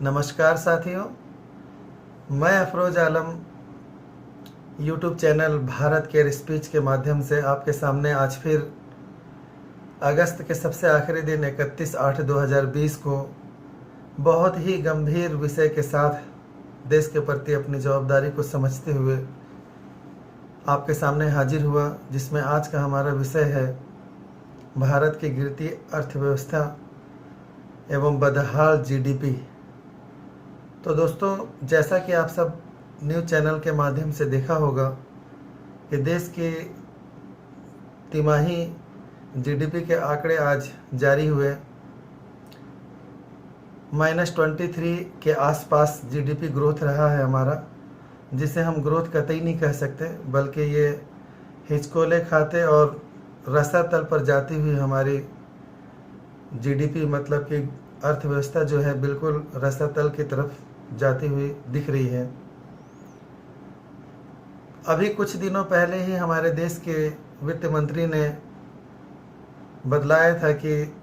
नमस्कार साथियों, मैं Afroz Alam YouTube channel Bharat care speech के माध्यम से आपके सामने आज फिर अगस्त के सबसे आखिरी दिन 31/8/2020 को बहुत ही गंभीर विषय के साथ देश के प्रति अपनी जवाबदारी को समझते हुए आपके सामने हाजिर हुआ, जिसमें आज का हमारा विषय है भारत की गिरती अर्थव्यवस्था एवं बदहाल जीडीपी। तो दोस्तों, जैसा कि आप सब न्यूज़ चैनल के माध्यम से देखा होगा कि देश की तिमाही जीडीपी के आंकड़े आज जारी हुए। -23 के आसपास जीडीपी ग्रोथ रहा है हमारा, जिसे हम ग्रोथ कतई नहीं कह सकते, बल्कि ये हिचकोले खाते और रसातल पर जाती हुई हमारी जीडीपी, मतलब कि अर्थव्यवस्था जो है बिल्कुल रसातल की तरफ जाती हुई दिख रही है। अभी कुछ दिनों पहले ही हमारे देश के वित्त मंत्री ने बतलाया था कि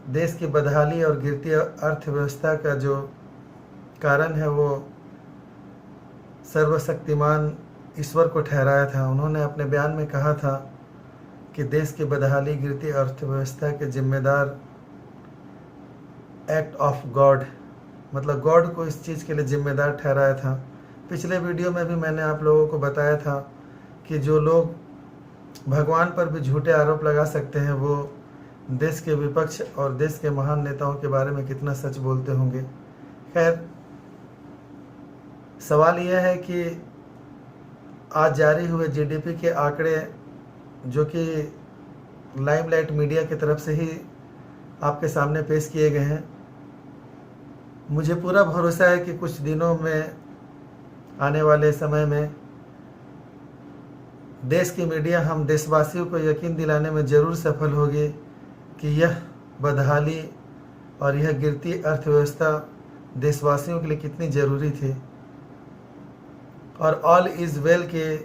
देश की बदहाली और गिरती अर्थव्यवस्था का जो कारण है वो सर्वशक्तिमान ईश्वर को ठहराया था। उन्होंने अपने बयान में कहा था कि देश की बदहाली, गिरती अर्थव्यवस्था के जिम्मेदार एक्ट ऑफ गॉड, मतलब गॉड को इस चीज़ के लिए जिम्मेदार ठहराया था। पिछले वीडियो में भी मैंने आप लोगों को बताया था कि जो लोग भगवान पर भी झूठे आरोप लगा सकते हैं, वो देश के विपक्ष और देश के महान नेताओं के बारे में कितना सच बोलते होंगे। खैर, सवाल यह है कि आज जारी हुए जीडीपी के आंकड़े, जो कि लाइमलाइट मीडिया की तरफ से ही आपके सामने पेश किए गए हैं, मुझे पूरा भरोसा है कि कुछ दिनों में, आने वाले समय में, देश की मीडिया हम देशवासियों को यकीन दिलाने में ज़रूर सफल होगी कि यह बदहाली और यह गिरती अर्थव्यवस्था देशवासियों के लिए कितनी ज़रूरी थी। और ऑल इज़ वेल के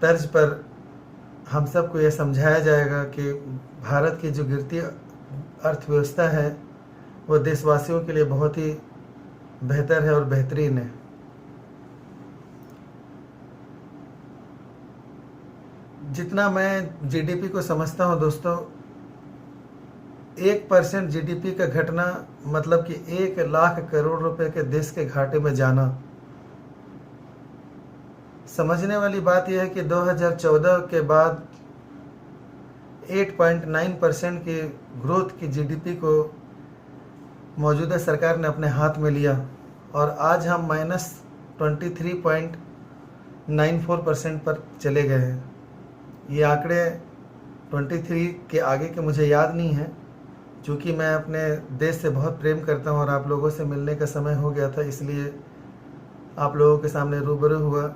तर्ज पर हम सबको यह समझाया जाएगा कि भारत की जो गिरती अर्थव्यवस्था है वो देशवासियों के लिए बहुत ही बेहतर है और बेहतरीन है। जितना मैं जीडीपी को समझता हूं दोस्तों, 1% जीडीपी का घटना मतलब कि 1 लाख करोड़ रुपए के देश के घाटे में जाना। समझने वाली बात यह है कि 2014 के बाद 8.9% की ग्रोथ की जीडीपी को मौजूदा सरकार ने अपने हाथ में लिया और आज हम -23.94% पर चले गए हैं। ये आंकड़े 23 के आगे के मुझे याद नहीं है, क्योंकि मैं अपने देश से बहुत प्रेम करता हूँ और आप लोगों से मिलने का समय हो गया था, इसलिए आप लोगों के सामने रूबरू हुआ।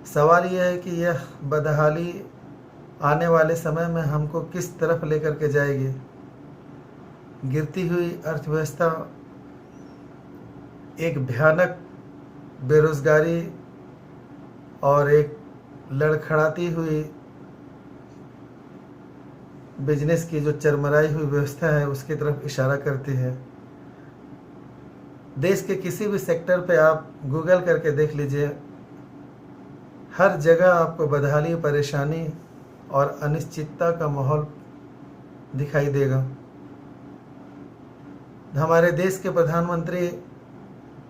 सवाल यह है कि यह बदहाली आने वाले समय में हमको किस तरफ लेकर के जाएगी। गिरती हुई अर्थव्यवस्था, एक भयानक बेरोजगारी और एक लड़खड़ाती हुई बिजनेस की जो चरमराई हुई व्यवस्था है, उसकी तरफ इशारा करती है। देश के किसी भी सेक्टर पे आप गूगल करके देख लीजिए, हर जगह आपको बदहाली, परेशानी और अनिश्चितता का माहौल दिखाई देगा। हमारे देश के प्रधानमंत्री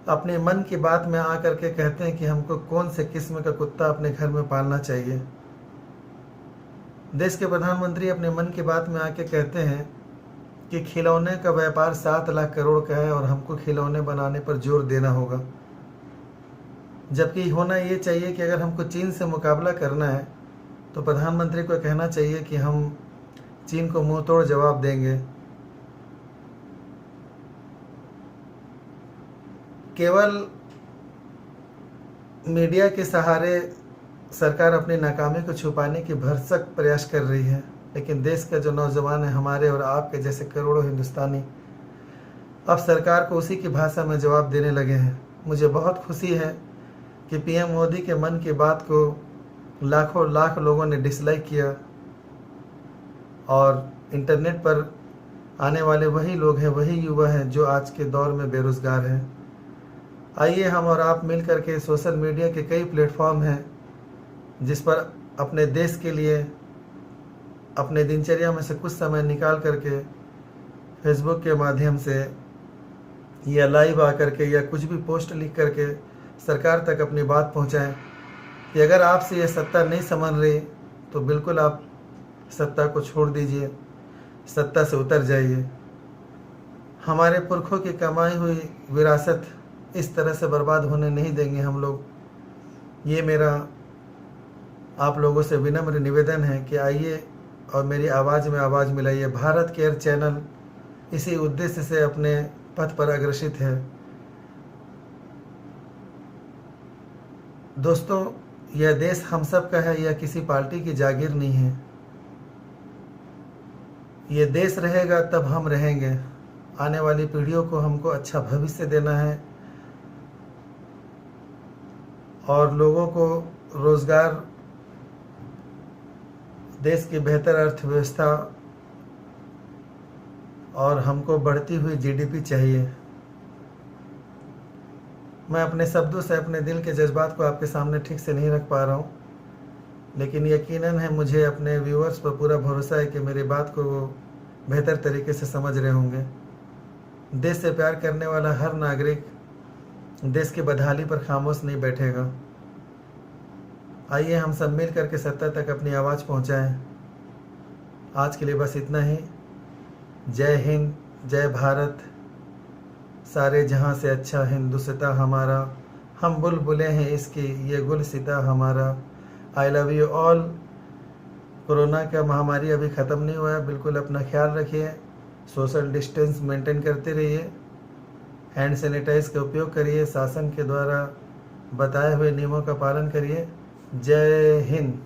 अपने मन की बात में आकर के कहते हैं कि हमको कौन से किस्म का कुत्ता अपने घर में पालना चाहिए। देश के प्रधानमंत्री अपने मन की बात में आके कहते हैं कि खिलौने का व्यापार 7 लाख करोड़ का है और हमको खिलौने बनाने पर जोर देना होगा। जबकि होना ये चाहिए कि अगर हमको चीन से मुकाबला करना है तो प्रधानमंत्री को कहना चाहिए कि हम चीन को मुंह तोड़ जवाब देंगे। केवल मीडिया के सहारे सरकार अपनी नाकामी को छुपाने की भरसक प्रयास कर रही है, लेकिन देश का जो नौजवान है, हमारे और आपके जैसे करोड़ों हिंदुस्तानी, अब सरकार को उसी की भाषा में जवाब देने लगे हैं। मुझे बहुत खुशी है कि पीएम मोदी के मन की बात को लाखों लाख लोगों ने डिसलाइक किया और इंटरनेट पर आने वाले वही लोग हैं, वही युवा हैं जो आज के दौर में बेरोज़गार हैं। आइए हम और आप मिल कर के सोशल मीडिया के कई प्लेटफॉर्म हैं जिस पर अपने देश के लिए अपने दिनचर्या में से कुछ समय निकाल करके फेसबुक के माध्यम से या लाइव आकर के या कुछ भी पोस्ट लिख करके सरकार तक अपनी बात पहुंचाएं कि अगर आपसे ये सत्ता नहीं संभल रही तो बिल्कुल आप सत्ता को छोड़ दीजिए, सत्ता से उतर जाइए। हमारे पुरखों की कमाई हुई विरासत इस तरह से बर्बाद होने नहीं देंगे हम लोग। ये मेरा आप लोगों से विनम्र निवेदन है कि आइए और मेरी आवाज़ में आवाज़ मिलाइए। भारत केयर चैनल इसी उद्देश्य से अपने पथ पर अग्रसित है। दोस्तों, यह देश हम सब का है, यह किसी पार्टी की जागीर नहीं है। ये देश रहेगा तब हम रहेंगे। आने वाली पीढ़ियों को हमको अच्छा भविष्य देना है और लोगों को रोज़गार, देश की बेहतर अर्थव्यवस्था और हमको बढ़ती हुई जीडीपी चाहिए। मैं अपने शब्दों से अपने दिल के जज्बात को आपके सामने ठीक से नहीं रख पा रहा हूँ, लेकिन यकीनन है मुझे अपने व्यूअर्स पर पूरा भरोसा है कि मेरी बात को वो बेहतर तरीके से समझ रहे होंगे। देश से प्यार करने वाला हर नागरिक देश की बदहाली पर खामोश नहीं बैठेगा। आइए हम सब मिल करके सत्ता तक अपनी आवाज़ पहुंचाएं। आज के लिए बस इतना ही। जय हिंद, जय भारत, सारे जहां से अच्छा हिंदुस्तां हमारा, हम बुलबुलें हैं इसकी, ये गुलसिता हमारा। I love you all. Corona का महामारी अभी ख़त्म नहीं हुआ है, बिल्कुल अपना ख्याल रखिए, सोशल डिस्टेंस मेंटेन करते रहिए, हैंड सैनिटाइज का उपयोग करिए, शासन के द्वारा बताए हुए नियमों का पालन करिए। जय हिंद।